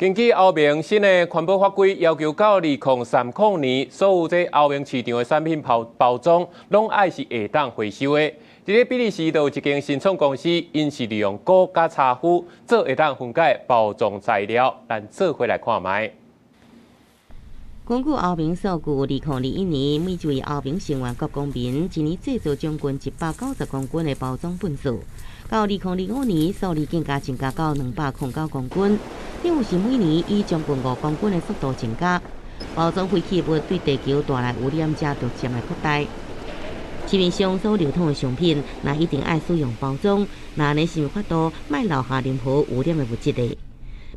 根据欧盟新的环保法规，要求到2030年，所有这欧盟市场的产品包装，拢爱是下当回收的。伫个比利时，就有一间新创公司，因是利用钴甲茶壶做下当分解包装材料，咱做回来看卖。根据欧盟数据，2021年每一位欧盟成员国公民一年制造将近190公斤的包装粪数，到2025年数字更加增加到209公斤，等于是每年以将近5公斤的速度增加。包装废弃物对地球带来污染正逐渐的扩大。市面上所流通的商品，那一定爱使用包装，那呢是有法度卖留下任何污染的物质的。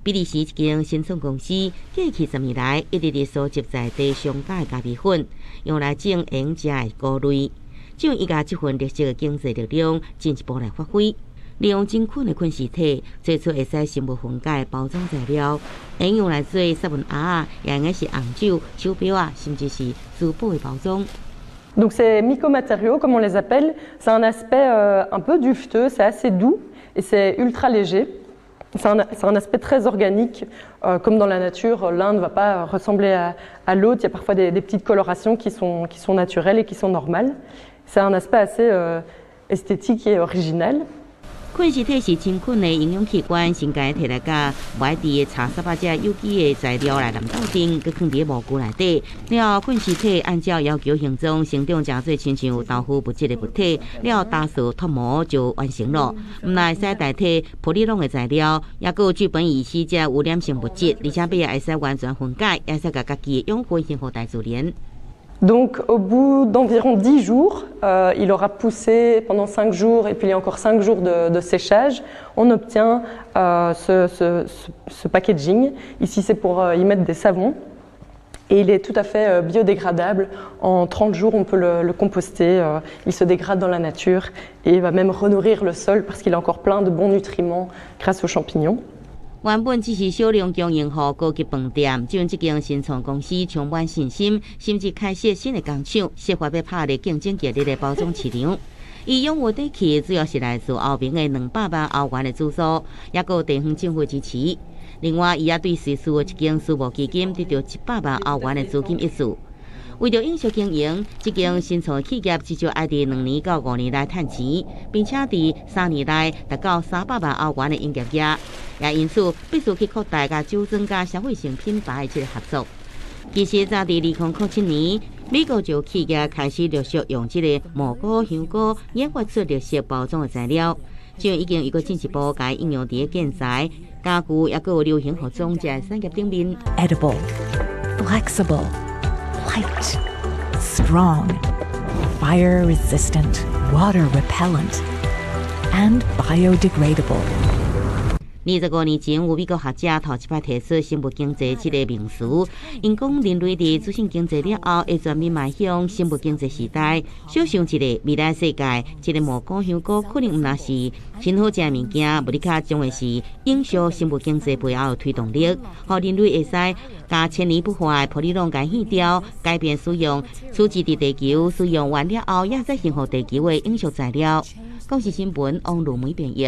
比利时一间新创公司，过去10年来一直伫收集在地上架的咖啡粉，用来种用食的菇类，将伊家这份绿色的经济力量进一步来发挥。利用真菌的菌丝体做出会使生物分解的包装材料，应用来做沙文鸭也应该是红酒、手表啊，甚至是珠宝的包装。Donc ces mycomatériaux, comme on les appelle, c'est un aspect un peu duveteux, c'est assez doux et c'est ultra léger. C'est un aspect très organique, comme dans la nature, l'un ne va pas ressembler à l'autre, il y a parfois des petites colorations qui sont naturelles et qui sont normales. C'est un aspect assez esthétique et original. 菌丝体是真菌的营养器官，先甲伊摕来甲外地的茶沙巴只有机的材料来淋斗阵，佮放伫模具内底。了菌丝体按照要求形状成长，成做亲像豆腐物质的物体，了打扫脱模就完成了。毋但会使代替普利龙的材料，也佮有聚苯乙烯这污染性物质，而且也会使完全分解，也会使甲家己的养分献互大自然。Donc au bout d'environ 10 jours, il aura poussé pendant 5 jours et puis il y a encore 5 jours de séchage, on obtient ce packaging. Ici c'est pour y mettre des savons et il est tout à fait biodégradable. En 30 jours on peut le composter, il se dégrade dans la nature et il va même renourrir le sol parce qu'il a encore plein de bons nutriments grâce aux champignons. 原本只是小量经营予高级饭店，只有这间新创公司充满信心，甚至开设新的工厂，设法要拍入竞争激烈的包装市场。伊拥有地契主要是来自欧盟的200万欧元的资助，也有地方政府支持。另外，伊也对瑞士的一间私募基金得到100万欧元的资金挹注。为着永续经营，这间新创企业至少爱伫2年到5年来赚钱，并且伫3年内达到300万欧元的营业额，也因此必须去扩大甲酒庄甲消费性品牌的这个合作。其实早伫2007年，美国就企业开始陆续用这个蘑菇、香菇研发出绿色包装的材料，就已经又进一步甲应用伫建材、家具，也有流行服装这产业顶面。Edible, flexible, light, strong, fire resistant, water repellent, and biodegradable. 25年前，有美国学者头一摆提出生物经济这个名词，因讲人类伫资讯经济了后，会全面迈向生物经济时代。想象一个未来世界，这个蘑菇、香菇可能毋那是真好食的物件，无哩卡将会是影响生物经济背后的推动力，互人类会使甲千年不坏的普利龙改去掉，改变使用，储值伫地球使用完了后，也再幸福地球的永续材料。公视新闻王如梅编译。